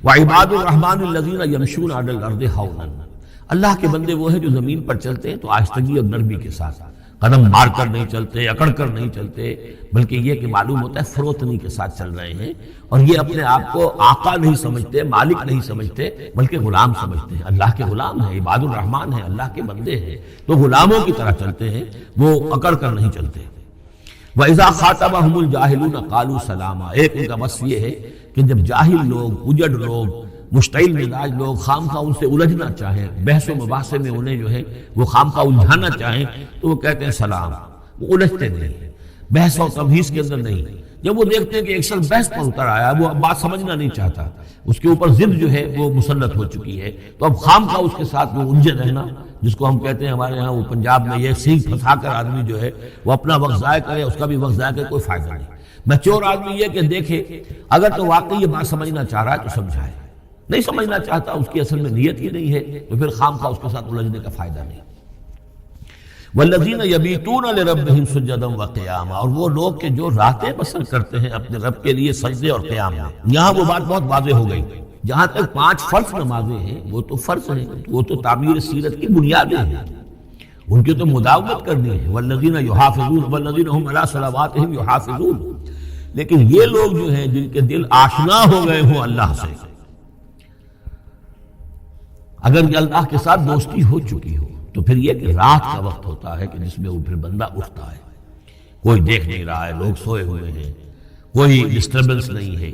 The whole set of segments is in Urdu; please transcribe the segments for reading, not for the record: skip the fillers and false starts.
وعباد الرحمن الذین یمشون علی الارض ہونا، اللہ کے بندے وہ ہیں جو زمین پر چلتے ہیں تو آہستگی اور نرمی کے ساتھ، قدم مار کر نہیں چلتے، اکڑ کر نہیں چلتے، بلکہ یہ کہ معلوم ہوتا ہے فروتنی کے ساتھ چل رہے ہیں، اور یہ اپنے آپ کو آقا نہیں سمجھتے، مالک نہیں سمجھتے، بلکہ غلام سمجھتے ہیں۔ اللہ کے غلام ہیں، عباد الرحمن ہیں، اللہ کے بندے ہیں، تو غلاموں کی طرح چلتے ہیں، وہ اکڑ کر نہیں چلتے۔ وَإِذَا خَاطَبَهُمُ الْجَاهِلُونَ قَالُوا سَلَامًا، ایک ان کا وصف یہ ہے کہ جب جاہل لوگ، اجڑ لوگ، مشتعل مزاج لوگ خامخواہ ان سے الجھنا چاہیں، بحث و مباحثے میں انہیں جو ہے وہ خامخواہ الجھانا چاہیں، تو وہ کہتے ہیں سلام، وہ الجھتے نہیں، بحث و تمہیز کے اندر نہیں۔ جب وہ دیکھتے ہیں کہ ایک شخص بحث پر اتر آیا، وہ اب بات سمجھنا نہیں چاہتا، اس کے اوپر ضد جو ہے وہ مسلط ہو چکی ہے، تو اب خامخواہ اس کے ساتھ وہ الجھے رہنا، جس کو ہم کہتے ہیں ہمارے ہاں وہ پنجاب میں یہ سینگ پھنسا کر آدمی جو ہے وہ اپنا وقت ضائع کرے، اس کا بھی وقت ضائع کرے، کوئی فائدہ نہیں۔ میچور آدمی یہ کہ دیکھے اگر تو واقعی یہ بات سمجھنا چاہ رہا ہے تو سمجھائے، نہیں سمجھنا چاہتا، اس کی اصل میں نیت ہی نہیں ہے، تو پھر خامخواہ اس کے ساتھ الجھنے کا فائدہ نہیں۔ والذین یبیتون لربہم سجدا وقیاما، اور وہ لوگ کہ جو راتیں بسر کرتے ہیں اپنے رب کے لیے سجدے اور قیام میں۔ یہاں وہ بات بہت واضح ہو گئی، جہاں تک 5 فرض نمازیں ہیں وہ تو فرض ہیں، وہ تو تعمیر سیرت کی بنیادیں ہیں، ان کی تو مداومت کرنی ہے۔ والذین یحافظون والذین هم علی صلواتہم یحافظون، لیکن یہ لوگ جو ہیں جن کے دل آشنا ہو گئے ہوں اللہ سے، اگر اللہ کے ساتھ دوستی ہو چکی ہو، تو پھر یہ کہ رات کا وقت ہوتا ہے کہ جس میں وہ پھر بندہ اٹھتا ہے، کوئی دیکھ نہیں رہا ہے، لوگ سوئے ہوئے ہیں، کوئی ڈسٹربنس نہیں ہے۔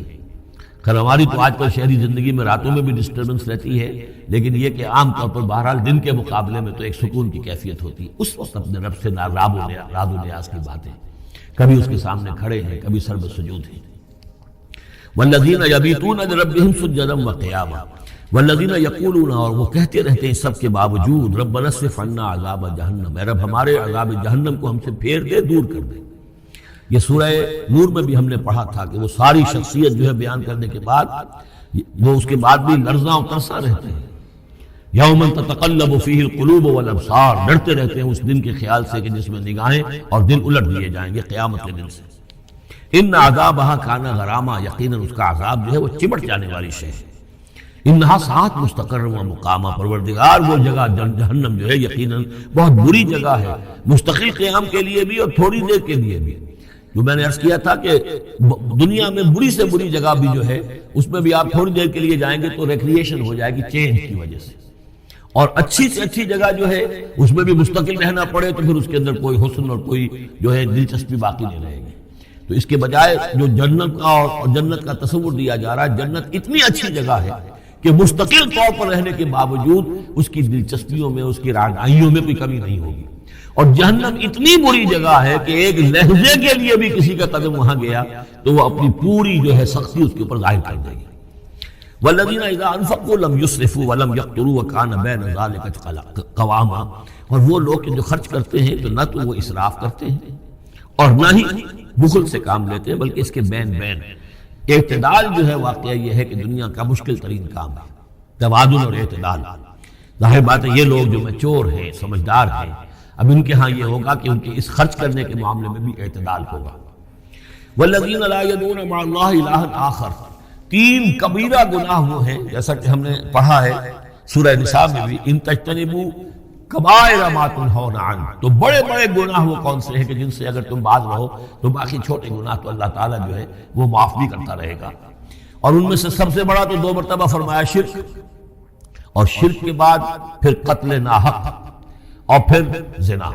خیر ہماری تو آج کل شہری زندگی میں راتوں میں بھی ڈسٹربنس رہتی ہے، لیکن یہ کہ عام طور پر بہرحال دن کے مقابلے میں تو ایک سکون کی کیفیت ہوتی ہے، اس وقت اپنے رب سے راز و نیاز کی باتیں، کبھی اس کے سامنے کھڑے ہیں، کبھی سر بسجود ہیں۔ والذین یبیتون لربہم سجدا وقیاما والذین یقولون، اور وہ کہتے رہتے ہیں سب کے باوجود، ربنا اصرف عنا عذاب جہنم، اے رب ہمارے عذاب جہنم کو ہم سے پھیر دے، دور کر دے۔ یہ سورہ نور میں بھی ہم نے پڑھا تھا کہ وہ ساری شخصیت جو ہے بیان کرنے کے بعد وہ اس کے بعد بھی لرزاں و ترساں رہتے ہیں۔ یوم تتقلب فیہ القلوب والابصار، ڈرتے رہتے ہیں اس دن کے خیال سے کہ جس میں نگاہیں اور دل الٹ دیے جائیں گے قیامت کے دن سے۔ ان عذابہا کان غراما، یقیناً اس کا عذاب جو ہے وہ چمٹ جانے والی شے ہے۔ انہا ساعت مستقر و مقامہ، پروردگار وہ جگہ جہنم جو ہے یقیناً بہت بری جگہ ہے، مستقل قیام کے لیے بھی اور تھوڑی دیر کے لیے بھی۔ جو میں نے عرض کیا تھا کہ دنیا میں بری سے بری جگہ بھی جو ہے اس میں بھی آپ تھوڑی دیر کے لیے جائیں گے تو ریکریشن ہو جائے گی چینج کی وجہ سے، اور اچھی سے اچھی جگہ جو ہے اس میں بھی مستقل رہنا پڑے تو پھر اس کے اندر کوئی حسن اور کوئی جو ہے دلچسپی باقی نہیں رہے گی۔ تو اس کے بجائے جو جنت کا اور جنت کا تصور دیا جا رہا ہے، جنت اتنی اچھی جگہ ہے کہ مستقل طور پر رہنے کے باوجود اس کی دلچسپیوں میں، اس کی رعنائیوں میں کوئی کمی نہیں ہوگی، اور جہنم اتنی بری جگہ ہے کہ ایک لہجے کے لیے بھی کسی کا قدم وہاں گیا تو وہ اپنی پوری جو ہے سختی اس کے اوپر ظاہر کر دے گی۔ والذین اذا انفقوا لم یسرفوا ولم یقتروا وکان بین ذلک قواما، اور وہ لوگ جو خرچ کرتے ہیں تو نہ تو وہ اسراف کرتے ہیں اور نہ ہی بخل سے کام لیتے ہیں، بلکہ اس کے بین اعتدال جو ہے واقعہ یہ ہے کہ دنیا کا مشکل ترین کام ہے، توازن اور اعتدال۔ ظاہر بات ہے یہ لوگ جو میچور ہیں، سمجھدار ہیں، اب ان کے ہاں یہ ہوگا کہ ان کے اس خرچ کرنے کے معاملے میں بھی اعتدال ہوگا۔ والذین لا یدعون مع اللہ الہا آخر، 3 کبیرہ گناہ وہ ہیں جیسا کہ ہم نے پڑھا ہے سورہ نساء میں بھی، ان تجتنبوا کبائر ما تنہون عنہ، تو بڑے بڑے گناہ وہ کون سے ہیں کہ جن سے اگر تم باز رہو تو باقی چھوٹے گناہ تو اللہ تعالیٰ جو ہے وہ معاف بھی کرتا رہے گا۔ اور ان میں سے سب سے بڑا تو 2 مرتبہ فرمایا شرک، اور شرک کے بعد پھر قتل ناحق اور پھر زنا،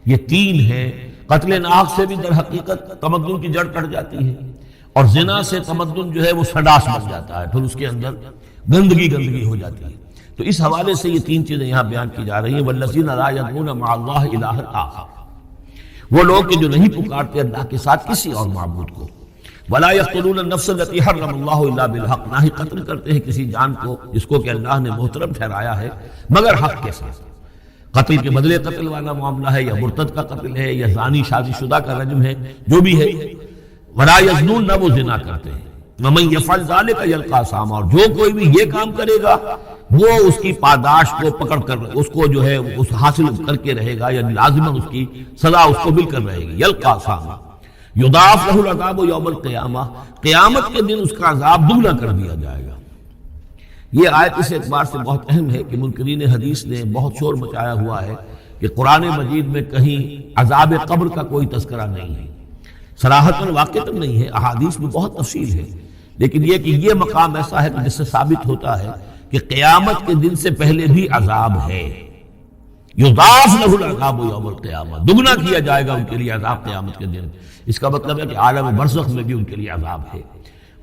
یہ 3 ہیں۔ قتل ناحق سے بھی در حقیقت تمدن کی جڑ کٹ جاتی ہے، اور زنا سے تمدن جو ہے وہ سڈاس بن جاتا ہے، پھر اس کے اندر گندگی ہو جاتی ہے۔ تو اس حوالے سے یہ 3 چیزیں یہاں بیان کی جا رہی ہیں۔ والذین لا یدعون مع اللہ الہا آخر، وہ لوگ کہ جو نہیں پکارتے اللہ کے ساتھ کسی اور معبود کو۔ ولا یقتلون النفس التي حرم اللہ الا بالحق، نہ ہی قتل کرتے ہیں کسی جان کو جس کو کہ اللہ نے محترم ٹھہرایا ہے مگر حق کے ساتھ۔ قتل کے بدلے قتل والا معاملہ ہے، یا مرتد کا قتل ہے، یا زانی شادی شدہ کا رجم ہے، جو بھی ہے۔ ولا یزنون، نہ وہ زنا کرتے ہیں۔ ومن یفعل ذلک یلقى اثاما، اور جو کوئی بھی یہ کام کرے گا وہ اس کی پاداش کو پکڑ کر اس کو جو ہے اس حاصل کر کے رہے گا، یعنی لازماً اس کی سزا اس کو مل کر رہے گی۔ یلقى اثاما یضاعف له العذاب یوم القیامہ، قیامت کے دن اس کا عذاب دگنا کر دیا جائے گا۔ یہ آیت اس اعتبار سے بہت اہم ہے کہ منکرین حدیث نے بہت شور مچایا ہوا ہے کہ قرآن مجید میں کہیں عذاب قبر کا کوئی تذکرہ نہیں ہے، صراحتاً واقعتاً نہیں ہے، احادیث میں بہت تفصیل ہے، لیکن یہ کہ یہ مقام ایسا ہے کہ جس سے ثابت ہوتا ہے کہ قیامت کے دن سے پہلے بھی عذاب ہے۔ یضاعف لہ العذاب یوم القیامہ، دگنا کیا جائے گا ان کے لیے عذاب قیامت کے دن۔ اس کا مطلب ہے کہ عالم برزخ میں بھی ان کے لیے عذاب ہے۔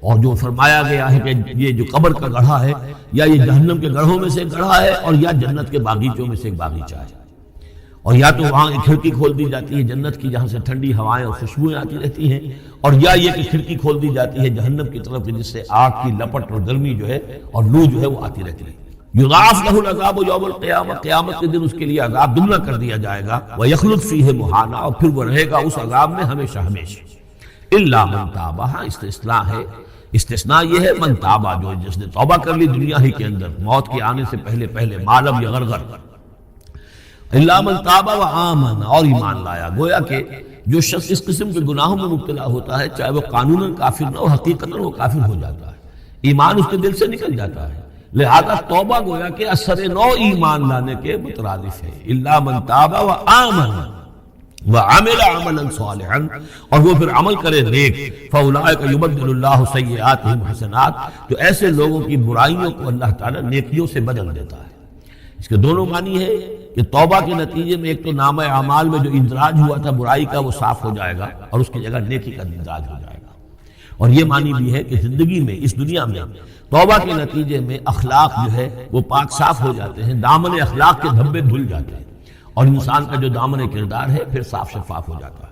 اور جو فرمایا گیا ہے کہ یہ جو قبر کا گڑھا ہے یا یہ جہنم کے گڑھوں میں سے ایک گڑھا ہے اور یا جنت کے باغیچوں میں سے ایک باغیچہ ہے، اور یا تو وہاں ایک کھڑکی کھول دی جاتی ہے جنت کی جہاں سے ٹھنڈی ہوائیں اور خوشبوئیں آتی رہتی ہیں، اور یا یہ کہ کھڑکی کھول دی جاتی ہے جہنم کی طرف جس سے آگ کی لپٹ اور گرمی جو ہے اور لو جو ہے وہ آتی رہتی ہے۔ یضاعف لہ العذاب یوم القیامہ، قیامت کے دن اس کے لیے عذاب دگنا کر دیا جائے گا، ویخلد فیہ مہانا، اور پھر وہ رہے گا اس عذاب میں ہمیشہ ہمیشہ۔ الا من تاب، ہاں استثناء ہے، استثناء یہ ہے من تابہ، جو جس نے توبہ کر لی دنیا ہی کے اندر موت کے آنے سے پہلے پہلے، معلم یغرغر، الا من تابہ و آمن، اور ایمان لایا۔ گویا کہ جو شخص اس قسم کے گناہوں میں مبتلا ہوتا ہے چاہے وہ قانوناً کافر نہ ہو، حقیقتاً وہ کافر ہو جاتا ہے، ایمان اس کے دل سے نکل جاتا ہے، لہذا توبہ گویا کہ اثر نو ایمان لانے کے مترادف ہے۔ الا من تاب و آمن وعمل عملا صالحا، اور وہ پھر عمل کرے نیک، فاولئک یبدل اللہ سیئاتہم حسنات، تو ایسے لوگوں کی برائیوں کو اللہ تعالیٰ نیکیوں سے بدل دیتا ہے۔ اس کے دونوں معنی ہے کہ توبہ کے نتیجے میں ایک تو نامہ اعمال میں جو اندراج ہوا تھا برائی کا وہ صاف ہو جائے گا اور اس کی جگہ نیکی کا اندراج ہو جائے گا، اور یہ معنی بھی ہے کہ زندگی میں اس دنیا میں توبہ کے نتیجے میں اخلاق جو ہے وہ پاک صاف ہو جاتے ہیں، دامن اخلاق کے دھبے دھل جاتے ہیں، اور انسان کا جو دامن کردار ہے پھر صاف شفاف ہو جاتا ہے۔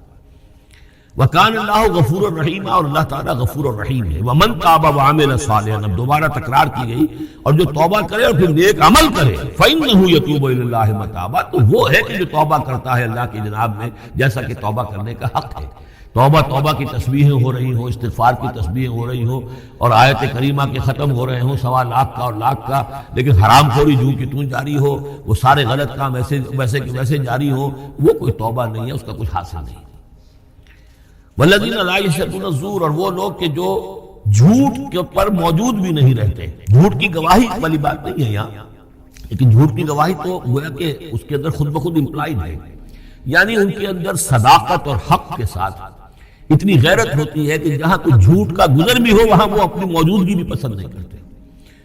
وَكَانَ اللَّهُ غَفُورًا رَحِيمًا، اور اللہ تعالیٰ غفور الرحیم ہے۔ وَمَن تَابَ وَعَمِلَ صَالِحًا، اب دوبارہ تکرار کی گئی، اور جو توبہ کرے اور پھر نیک عمل کرے، فَإِنَّهُ يَتُوبُ إِلَى اللَّهِ مَتَابًا، تو وہ ہے کہ جو توبہ کرتا ہے اللہ کی جناب میں جیسا کہ توبہ کرنے کا حق ہے۔ توبہ کی تسبیحیں ہو رہی ہوں، استغفار کی تسبیحیں ہو رہی ہوں، اور آیت کریمہ کے ختم ہو رہے ہوں 1.25 لاکھ کا اور لاکھ کا، لیکن حرام خوری جو کی توں جاری ہو، وہ سارے غلط کام ویسے کہ ویسے جاری ہوں، وہ کوئی توبہ نہیں ہے، اس کا کچھ حاصل نہیں۔ والذین لا یشهدون الزور، اور وہ لوگ کہ جو جھوٹ کے پر موجود بھی نہیں رہتے، جھوٹ کی گواہی والی بات نہیں ہے یہاں، لیکن جھوٹ کی گواہی تو گویا کہ اس کے اندر خود بخود امپلائڈ ہے، یعنی ان کے اندر صداقت اور حق کے ساتھ اتنی غیرت ہوتی ہے کہ جہاں کوئی جھوٹ کا گزر بھی ہو وہاں وہ اپنی موجودگی بھی پسند نہیں کرتے۔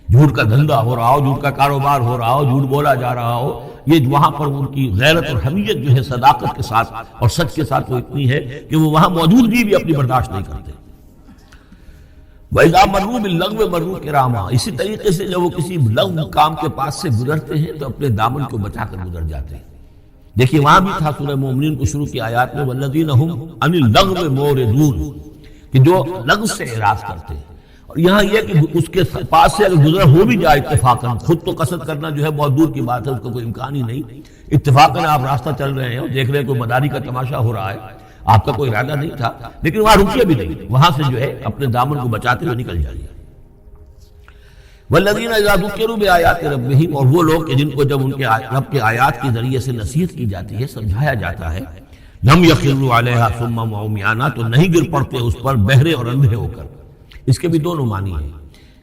جھوٹ کا دھندا ہو رہا ہو، جھوٹ کا کاروبار ہو رہا ہو، جھوٹ بولا جا رہا ہو، یہ وہاں پر ان کی غیرت اور حمیت جو ہے صداقت کے ساتھ اور سچ کے ساتھ وہ اتنی ہے کہ وہ وہاں موجودگی بھی اپنی برداشت نہیں کرتے۔ وَإِذَا مَرُّوا بِاللَّغْوِ مَرُّوا كِرَامًا، اسی طریقے سے جب وہ کسی لغو کام کے پاس سے گزرتے ہیں تو اپنے دامن کو بچا کر گزر جاتے ہیں۔ دیکھیے وہاں بھی تھا سورہ مومنین کو شروع کی آیات میں وَالَّذِينَ هُمْ عَنِ اللَّغْوِ مُعْرِضُونَ، کہ جو لغو سے اعراض کرتے ہیں، اور یہاں یہ کہ اس کے پاس سے اگر گزر ہو بھی جائے اتفاقاً، خود تو قصد کرنا جو ہے بہت دور کی بات ہے، اس کا کوئی امکان ہی نہیں، اتفاقاً آپ راستہ چل رہے ہیں اور دیکھ رہے ہیں کوئی مداری کا تماشا ہو رہا ہے، آپ کا کوئی ارادہ نہیں تھا، لیکن وہاں رکیے بھی نہیں، وہاں سے جو ہے اپنے دامن کو بچاتے ہوئے نکل جائیے۔ والذین اذا ذکروا بآیات ربہم، اور وہ لوگ کہ جن کو جب ان کے رب کے آیات کے ذریعے سے نصیحت کی جاتی ہے، سمجھایا جاتا ہے، لم یخروا علیہا صما وعمیانا، تو نہیں گر پڑتے اس پر بہرے اور اندھے ہو کر۔ اس کے بھی دونوں معنی ہیں،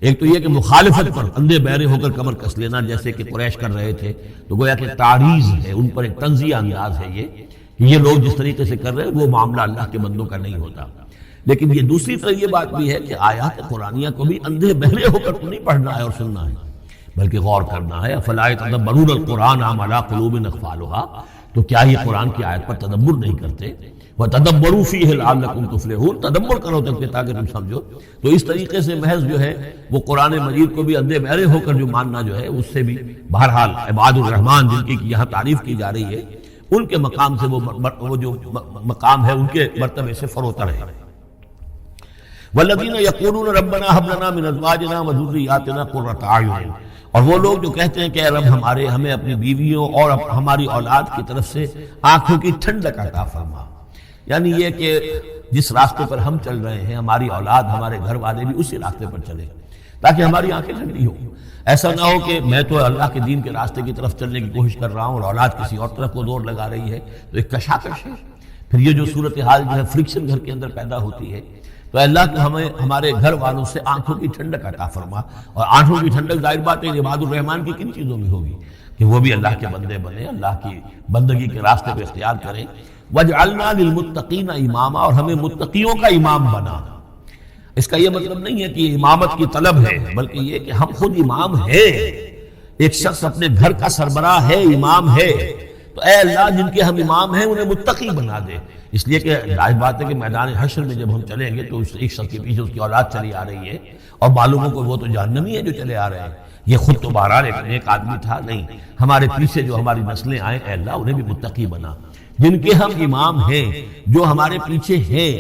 ایک تو یہ کہ مخالفت پر اندھے بہرے ہو کر کمر کس لینا، جیسے کہ قریش کر رہے تھے، تو گویا کہ تعریض ہے، ان پر ایک طنزیہ انداز ہے یہ کہ یہ لوگ جس طریقے سے کر رہے ہیں وہ معاملہ اللہ کے بندوں کا نہیں ہوتا۔ لیکن یہ دوسری طرف یہ بات بھی ہے کہ آیات قرآنیہ کو بھی اندھے بہرے ہو کر تو نہیں پڑھنا ہے اور سننا ہے، بلکہ غور کرنا ہے۔ افلا یتدبرون القرآن ام علی قلوب اقفالها، تو کیا یہ قرآن کی آیت پر تدبر نہیں کرتے؟ وَتَدَبَّرُوا فِيهِ لَعَلَّكُمْ تُفْلِحُونَ، تدبر کرو تاکہ تم سمجھو۔ تو اس طریقے سے محض جو ہے وہ قرآن مجید کو بھی اندھے بہرے ہو کر جو ماننا جو ہے اس سے بھی بہرحال عباد الرحمن جن کی یہاں تعریف کی جا رہی ہے ان کے مقام سے وہ جو مقام ہے ان کے مرتبے سے فروتر ہے۔ وَالَّذِينَ يَقُولُونَ رَبَّنَا هَبْ لَنَا مِنْ أَزْوَاجِنَا وَذُرِّيَّاتِنَا قُرَّةَ أَعْيُنٍ، اور وہ لوگ جو کہتے ہیں کہ اے رب ہمیں اپنی بیویوں اور ہماری اولاد کی طرف سے آنکھوں کی ٹھنڈک عطا فرما، یعنی یہ کہ جس راستے پر ہم چل رہے ہیں ہماری اولاد ہمارے گھر والے بھی اسی راستے پر چلیں تاکہ ہماری آنکھیں ٹھنڈی ہوں۔ ایسا نہ ہو کہ میں تو اللہ کے دین کے راستے کی طرف چلنے کی کوشش کر رہا ہوں اور اولاد کسی اور طرف کو زور لگا رہی ہے، تو ایک کشاکش ہے۔ پھر یہ جو صورتحال جو ہے فرکشن گھر کے اندر پیدا ہوتی ہے، تو اللہ کہ ہمیں ہمارے گھر والوں سے آنکھوں کی ٹھنڈک عطا فرما، اور آنکھوں کی ٹھنڈک ظاہر بات ہے عباد الرحمن کی کن چیزوں میں ہوگی کہ وہ بھی اللہ کے بندے بنے، اللہ کی بندگی کے راستے کو اختیار کریں۔ وَاجْعَلْنَا لِلْمُتَّقِينَ اماما، اور ہمیں متقیوں کا امام بنا۔ اس کا یہ مطلب نہیں ہے کہ امامت کی طلب ہے، بلکہ یہ کہ ہم خود امام ہیں۔ ایک شخص اپنے گھر کا سربراہ ہے، امام ہے، تو اے اللہ جن کے ہم امام ہیں انہیں متقی بنا دے۔ اس لیے کہ ظاہر بات ہے کہ میدان حشر میں جب ہم چلیں گے تو اس ایک شخص کے پیچھے اس کی اولاد چلی آ رہی ہے، اور معلوم ہو کہ وہ تو جہنمی ہے جو چلے آ رہے ہیں، یہ خود تو بہرحال ایک آدمی تھا نہیں، ہمارے پیچھے جو ہماری نسلیں آئیں اے اللہ انہیں بھی متقی بنا، جن کے ہم امام ہیں، جو ہمارے پیچھے ہیں،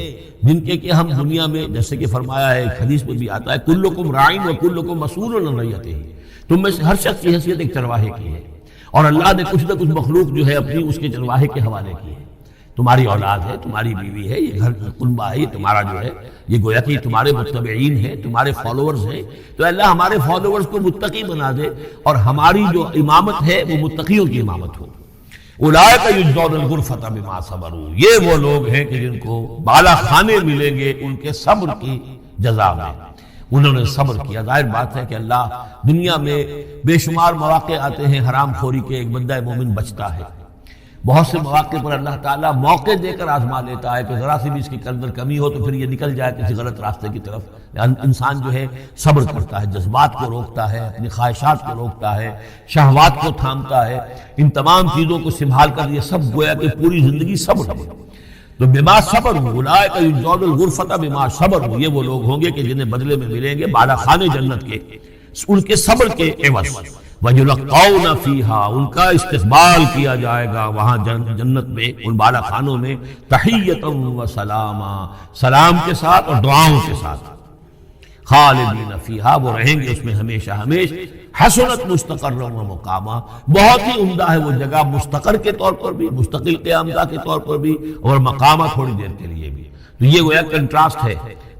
جن کے کہ ہم دنیا میں جیسے کہ فرمایا ہے حدیث میں بھی آتا ہے کلکم راعٍ وکلکم مسئول عن رعیتہ، تم میں سے ہر شخص کی حیثیت ایک چرواہے کی ہے، اور اللہ نے کچھ نہ کچھ مخلوق جو ہے اپنی اس کے چرواہے کے حوالے کی ہے۔ تمہاری اولاد ہے، تمہاری بیوی ہے، یہ گھر کنبہ ہے، یہ تمہارا جو ہے یہ گویا کہ تمہارے متبعین ہیں، تمہارے فالوورز ہیں، تو اللہ ہمارے فالوورز کو متقی بنا دے، اور ہماری جو امامت ہے وہ متقیوں کی امامت ہو۔ اولئک یجزون الغرفۃ بما صبروا، یہ وہ لوگ ہیں کہ جن کو بالا خانے ملیں گے ان کے صبر کی جزا میں، انہوں نے صبر کیا۔ ظاہر بات ہے کہ اللہ دنیا میں بے شمار مواقع آتے ہیں حرام خوری کے، ایک بندہ مومن بچتا ہے، بہت سے مواقع پر اللہ تعالیٰ موقع دے کر آزما لیتا ہے کہ ذرا سی بھی اس کے اندر کمی ہو تو پھر یہ نکل جائے کسی غلط راستے کی طرف۔ انسان جو ہے صبر کرتا ہے، جذبات کو روکتا ہے، اپنی خواہشات کو روکتا ہے، شہوات کو تھامتا ہے، ان تمام چیزوں کو سنبھال کر یہ سب گویا کہ پوری زندگی صبر ہے۔ تو بما صبر اولئک یجزون الغرفۃ بما صبر، یہ وہ لوگ ہوں گے کہ جنہیں بدلے میں ملیں گے بالا خانے جنت کے، ان کے صبر کے عوض۔ وَيُلَقَّوْنَ فِيهَا، ان کا استقبال کیا جائے گا وہاں جنت میں، ان بالا خانوں میں، تحیۃ و سلاما، سلام کے ساتھ اور دعاؤں کے ساتھ۔ خالدین فیہا، وہ رہیں گے اس میں ہمیشہ ہمیش۔ حسنت مستقرا و مقاما، بہت ہی عمدہ ہے وہ جگہ، مستقر کے طور پر بھی، مستقل قیامگاہ کے طور پر بھی، اور مقامہ تھوڑی دیر کے لیے بھی۔ تو یہ گویا کنٹراسٹ ہے۔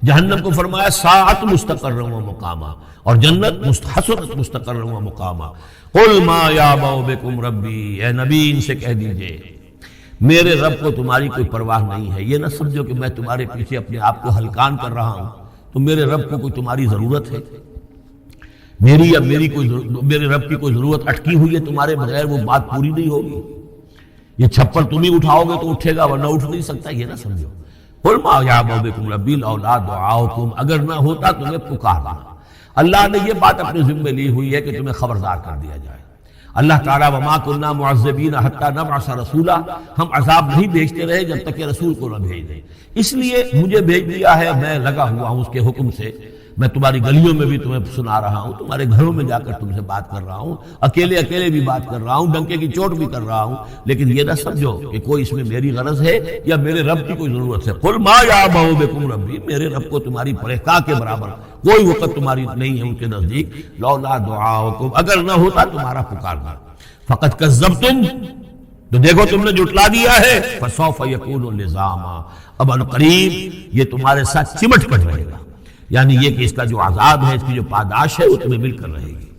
جہنم کو فرمایا ساعت مستقر و مقامہ، اور جنت حسنت مستقر و مقامہ۔ قل ما یعبأ بکم ربی، اے نبی ان سے کہہ دیجئے میرے رب کو تمہاری کوئی پرواہ نہیں ہے۔ یہ نہ سمجھو کہ میں تمہارے پیچھے اپنے آپ کو ہلکان کر رہا ہوں، تو میرے رب کو کوئی تمہاری ضرورت ہے؟ میری یا میرے رب کی کوئی ضرورت اٹکی ہوئی ہے تمہارے بغیر، وہ بات پوری نہیں ہوگی؟ یہ چھپر تم ہی اٹھاؤ گے تو اٹھے گا، ورنہ اٹھ نہیں سکتا، یہ نہ سمجھو۔ قل ما یعبأ بکم ربی لولا دعاؤکم، اگر نہ ہوتا تمہیں پکارنا۔ اللہ نے یہ بات اپنے ذمہ لی ہوئی ہے کہ تمہیں خبردار کر دیا جائے۔ اللہ تعالیٰ وما کنا معذبین حتی نبعث رسولا، ہم عذاب نہیں بھیجتے رہے جب تک کہ رسول کو نہ بھیج دیں، اس لیے مجھے بھیج دیا ہے، میں لگا ہوا ہوں اس کے حکم سے۔ میں تمہاری گلیوں میں بھی تمہیں سنا رہا ہوں، تمہارے گھروں میں جا کر تم سے بات کر رہا ہوں، اکیلے بھی بات کر رہا ہوں، ڈنکے کی چوٹ بھی کر رہا ہوں، لیکن یہ نہ سمجھو کہ کوئی اس میں میری غرض ہے یا میرے رب کی کوئی ضرورت ہے۔ قل ما یعبأ بکم ربی، میرے رب کو تمہاری پرہیزگاہ کے برابر کوئی وقت تمہاری نہیں ہے ان کے نزدیک، لولا دعاؤکم، اگر نہ ہوتا تمہارا پکارنا۔ فقد کذبتم، تو دیکھو تم نے جھٹلا دیا ہے، فسوف یکون لزاما، اب عنقریب یہ تمہارے ساتھ چمٹ کر رہے گا، یعنی یہ کہ اس کا جو عذاب ہے، اس کی جو پاداش ہے وہ تمہیں مل کر رہے گی۔